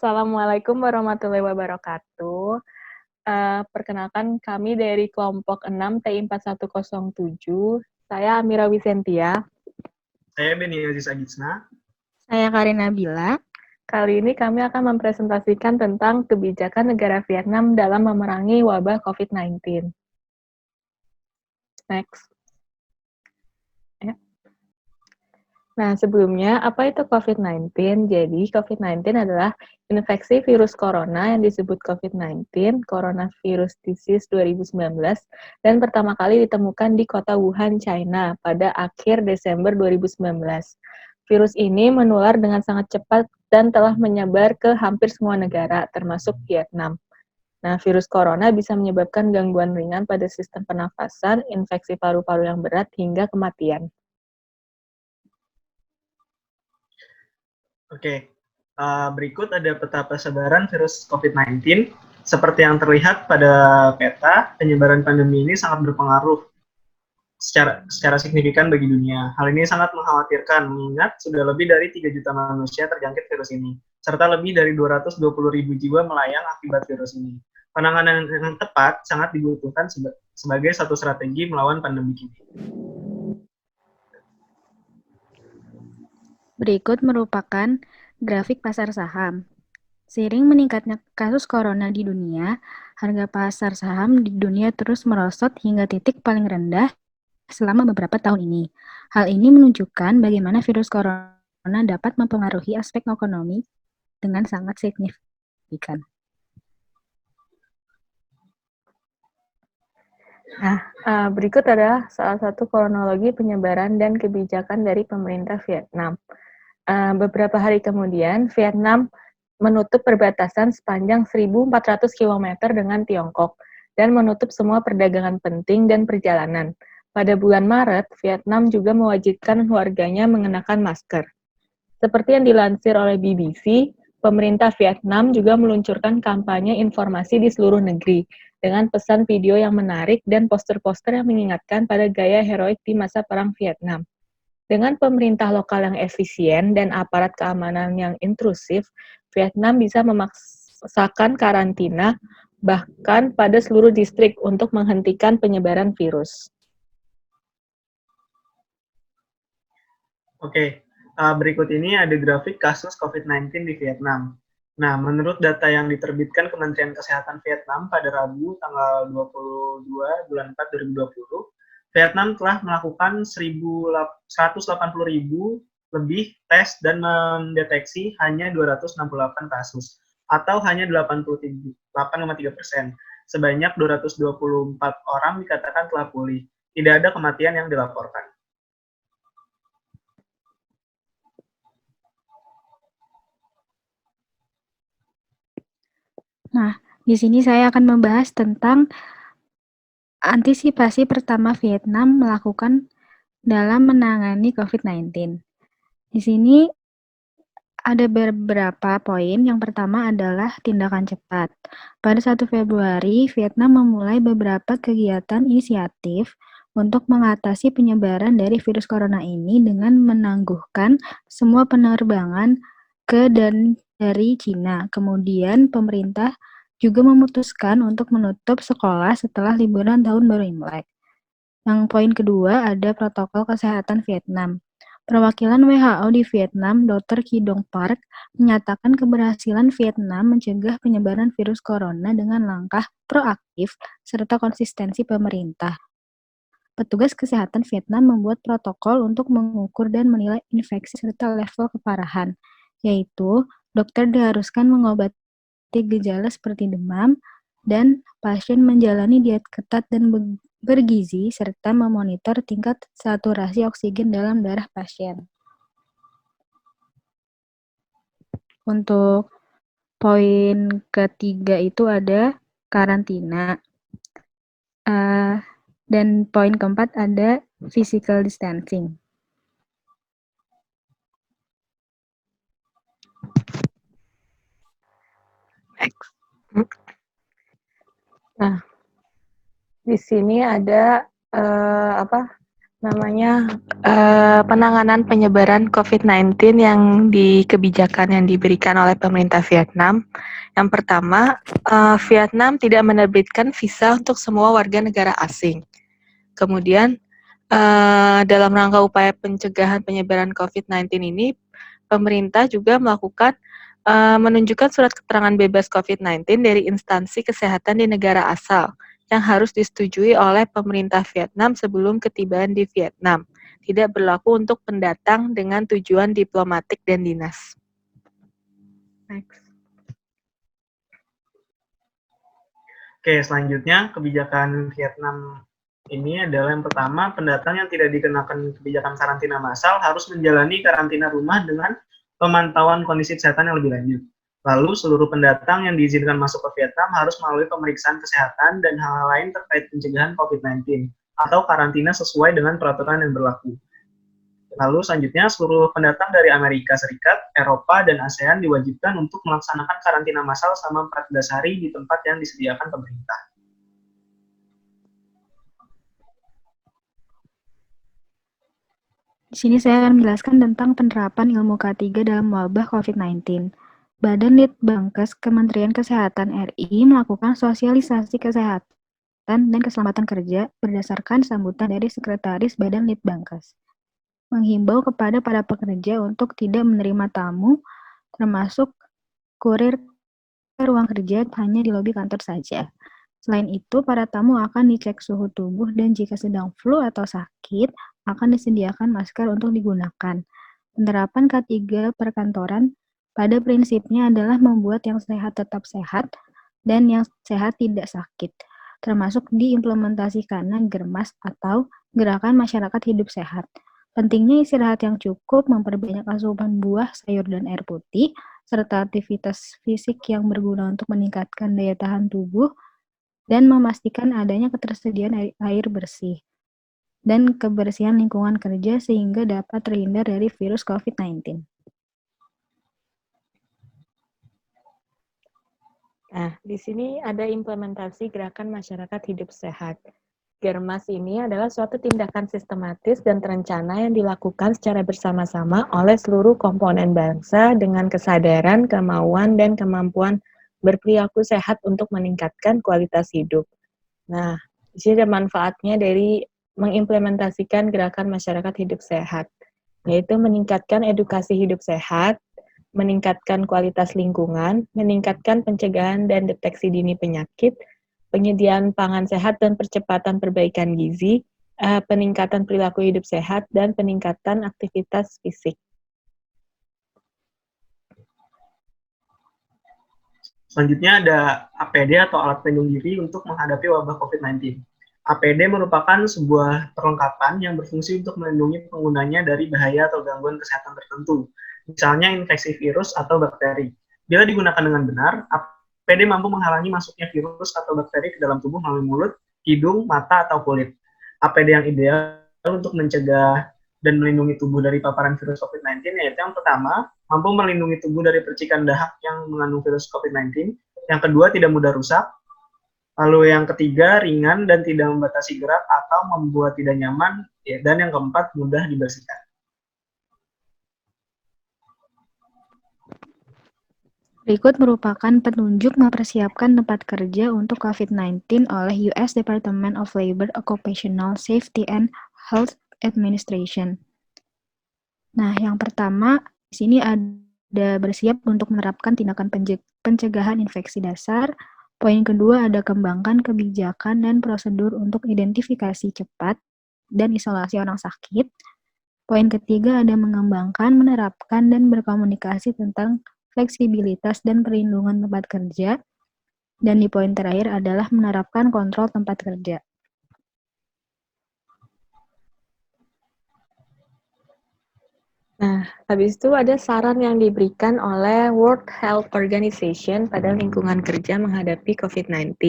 Assalamualaikum warahmatullahi wabarakatuh. Perkenalkan kami dari kelompok 6 TI 4107. Saya Amira Wisentia. Saya Beni Aziz Agitsna. Saya Karina Bila. Kali ini kami akan mempresentasikan tentang kebijakan negara Vietnam dalam memerangi wabah COVID-19. Next. Ya. Nah, sebelumnya, apa itu COVID-19? Jadi, COVID-19 adalah infeksi virus corona yang disebut COVID-19, Coronavirus Disease 2019, dan pertama kali ditemukan di kota Wuhan, China, pada akhir Desember 2019. Virus ini menular dengan sangat cepat dan telah menyebar ke hampir semua negara, termasuk Vietnam. Nah, virus corona bisa menyebabkan gangguan ringan pada sistem pernafasan, infeksi paru-paru yang berat, hingga kematian. Oke, berikut ada peta persebaran virus COVID-19. Seperti yang terlihat pada peta, penyebaran pandemi ini sangat berpengaruh secara signifikan bagi dunia. Hal ini sangat mengkhawatirkan, mengingat sudah lebih dari 3 juta manusia terjangkit virus ini, serta lebih dari 220.000 jiwa melayang akibat virus ini. Penanganan yang tepat sangat dibutuhkan sebagai satu strategi melawan pandemi ini. Berikut merupakan grafik pasar saham. Seiring meningkatnya kasus corona di dunia, harga pasar saham di dunia terus merosot hingga titik paling rendah selama beberapa tahun ini. Hal ini menunjukkan bagaimana virus corona dapat mempengaruhi aspek ekonomi dengan sangat signifikan. Nah, berikut adalah salah satu kronologi penyebaran dan kebijakan dari pemerintah Vietnam. Beberapa hari kemudian, Vietnam menutup perbatasan sepanjang 1.400 km dengan Tiongkok dan menutup semua perdagangan penting dan perjalanan. Pada bulan Maret, Vietnam juga mewajibkan warganya mengenakan masker. Seperti yang dilansir oleh BBC, pemerintah Vietnam juga meluncurkan kampanye informasi di seluruh negeri dengan pesan video yang menarik dan poster-poster yang mengingatkan pada gaya heroik di masa Perang Vietnam. Dengan pemerintah lokal yang efisien dan aparat keamanan yang intrusif, Vietnam bisa memaksakan karantina bahkan pada seluruh distrik untuk menghentikan penyebaran virus. Oke, berikut ini ada grafik kasus COVID-19 di Vietnam. Nah, menurut data yang diterbitkan Kementerian Kesehatan Vietnam pada Rabu tanggal 22 bulan 4 2020, Vietnam telah melakukan 180.000 lebih tes dan mendeteksi hanya 268 kasus, atau hanya 88,3%. Sebanyak 224 orang dikatakan telah pulih. Tidak ada kematian yang dilaporkan. Nah, di sini saya akan membahas tentang antisipasi pertama Vietnam melakukan dalam menangani COVID-19. Di sini ada beberapa poin. Yang pertama adalah tindakan cepat. Pada 1 Februari, Vietnam memulai beberapa kegiatan inisiatif untuk mengatasi penyebaran dari virus corona ini dengan menangguhkan semua penerbangan ke dan dari Cina. Kemudian pemerintah juga memutuskan untuk menutup sekolah setelah liburan tahun baru Imlek. Yang poin kedua ada protokol kesehatan Vietnam. Perwakilan WHO di Vietnam, Dr. Ki Dong Park, menyatakan keberhasilan Vietnam mencegah penyebaran virus corona dengan langkah proaktif serta konsistensi pemerintah. Petugas kesehatan Vietnam membuat protokol untuk mengukur dan menilai infeksi serta level keparahan, yaitu dokter diharuskan mengobati gejala seperti demam, dan pasien menjalani diet ketat dan bergizi, serta memonitor tingkat saturasi oksigen dalam darah pasien. Untuk poin ketiga itu ada karantina. Dan poin keempat ada physical distancing. Nah, di sini ada Penanganan penyebaran COVID-19 yang kebijakan yang diberikan oleh pemerintah Vietnam. Yang pertama, Vietnam tidak menerbitkan visa untuk semua warga negara asing. Kemudian, dalam rangka upaya pencegahan penyebaran COVID-19 ini, pemerintah juga melakukan menunjukkan surat keterangan bebas COVID-19 dari instansi kesehatan di negara asal yang harus disetujui oleh pemerintah Vietnam sebelum ketibaan di Vietnam. Tidak berlaku untuk pendatang dengan tujuan diplomatik dan dinas. Next. Oke, selanjutnya kebijakan Vietnam ini adalah yang pertama, pendatang yang tidak dikenakan kebijakan karantina massal harus menjalani karantina rumah dengan pemantauan kondisi kesehatan yang lebih lanjut. Lalu seluruh pendatang yang diizinkan masuk ke Vietnam harus melalui pemeriksaan kesehatan dan hal-hal lain terkait pencegahan COVID-19 atau karantina sesuai dengan peraturan yang berlaku. Lalu selanjutnya seluruh pendatang dari Amerika Serikat, Eropa, dan ASEAN diwajibkan untuk melaksanakan karantina massal selama 14 hari di tempat yang disediakan pemerintah. Di sini saya akan menjelaskan tentang penerapan ilmu K3 dalam wabah COVID-19. Badan Litbangkes Kementerian Kesehatan RI melakukan sosialisasi kesehatan dan keselamatan kerja berdasarkan sambutan dari Sekretaris Badan Litbangkes. Menghimbau kepada para pekerja untuk tidak menerima tamu, termasuk kurir ke ruang kerja hanya di lobi kantor saja. Selain itu, para tamu akan dicek suhu tubuh dan jika sedang flu atau sakit, akan disediakan masker untuk digunakan. Penerapan K3 perkantoran pada prinsipnya adalah membuat yang sehat tetap sehat dan yang sehat tidak sakit, termasuk diimplementasikannya GERMAS atau Gerakan Masyarakat Hidup Sehat. Pentingnya istirahat yang cukup, memperbanyak asupan buah, sayur, dan air putih, serta aktivitas fisik yang berguna untuk meningkatkan daya tahan tubuh, dan memastikan adanya ketersediaan air bersih dan kebersihan lingkungan kerja sehingga dapat terhindar dari virus COVID-19. Nah, di sini ada implementasi gerakan masyarakat hidup sehat. GERMAS ini adalah suatu tindakan sistematis dan terencana yang dilakukan secara bersama-sama oleh seluruh komponen bangsa dengan kesadaran, kemauan, dan kemampuan berperilaku sehat untuk meningkatkan kualitas hidup. Nah, di sini ada manfaatnya dari mengimplementasikan gerakan masyarakat hidup sehat, yaitu meningkatkan edukasi hidup sehat, meningkatkan kualitas lingkungan, meningkatkan pencegahan dan deteksi dini penyakit, penyediaan pangan sehat dan percepatan perbaikan gizi, peningkatan perilaku hidup sehat, dan peningkatan aktivitas fisik. Selanjutnya ada APD atau alat pelindung diri untuk menghadapi wabah COVID-19. APD merupakan sebuah perlengkapan yang berfungsi untuk melindungi penggunanya dari bahaya atau gangguan kesehatan tertentu, misalnya infeksi virus atau bakteri. Bila digunakan dengan benar, APD mampu menghalangi masuknya virus atau bakteri ke dalam tubuh melalui mulut, hidung, mata, atau kulit. APD yang ideal untuk mencegah dan melindungi tubuh dari paparan virus COVID-19 yaitu yang pertama, mampu melindungi tubuh dari percikan dahak yang mengandung virus COVID-19. Yang kedua, tidak mudah rusak. Lalu yang ketiga, ringan dan tidak membatasi gerak atau membuat tidak nyaman. Dan yang keempat, mudah dibersihkan. Berikut merupakan penunjuk mempersiapkan tempat kerja untuk COVID-19 oleh US Department of Labor Occupational Safety and Health Administration. Nah, yang pertama, di sini ada bersiap untuk menerapkan tindakan pencegahan infeksi dasar. Poin kedua ada kembangkan kebijakan dan prosedur untuk identifikasi cepat dan isolasi orang sakit. Poin ketiga ada mengembangkan, menerapkan, dan berkomunikasi tentang fleksibilitas dan perlindungan tempat kerja. Dan di poin terakhir adalah menerapkan kontrol tempat kerja. Nah, habis itu ada saran yang diberikan oleh World Health Organization pada lingkungan kerja menghadapi COVID-19.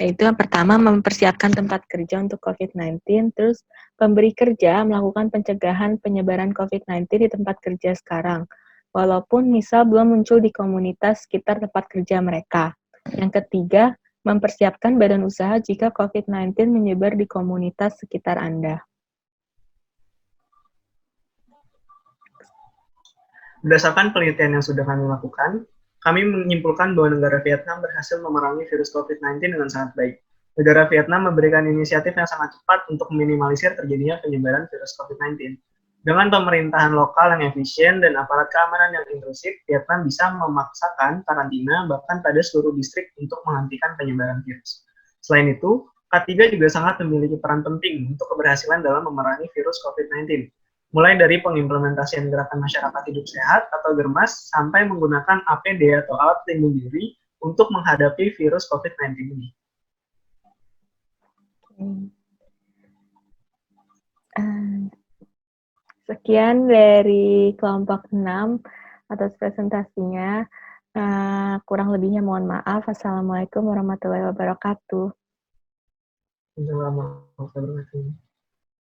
Yaitu yang pertama, mempersiapkan tempat kerja untuk COVID-19, terus pemberi kerja melakukan pencegahan penyebaran COVID-19 di tempat kerja sekarang, walaupun misal belum muncul di komunitas sekitar tempat kerja mereka. Yang ketiga, mempersiapkan badan usaha jika COVID-19 menyebar di komunitas sekitar Anda. Berdasarkan penelitian yang sudah kami lakukan, kami menyimpulkan bahwa negara Vietnam berhasil memerangi virus COVID-19 dengan sangat baik. Negara Vietnam memberikan inisiatif yang sangat cepat untuk meminimalisir terjadinya penyebaran virus COVID-19. Dengan pemerintahan lokal yang efisien dan aparat keamanan yang inklusif, Vietnam bisa memaksakan karantina bahkan pada seluruh distrik untuk menghentikan penyebaran virus. Selain itu, K3 juga sangat memiliki peran penting untuk keberhasilan dalam memerangi virus COVID-19. Mulai dari pengimplementasian gerakan masyarakat hidup sehat atau GERMAS sampai menggunakan APD atau alat pelindung diri untuk menghadapi virus COVID-19 ini. Sekian dari kelompok 6 atas presentasinya. Kurang lebihnya mohon maaf. Assalamualaikum warahmatullahi wabarakatuh. Assalamualaikum warahmatullahi wabarakatuh.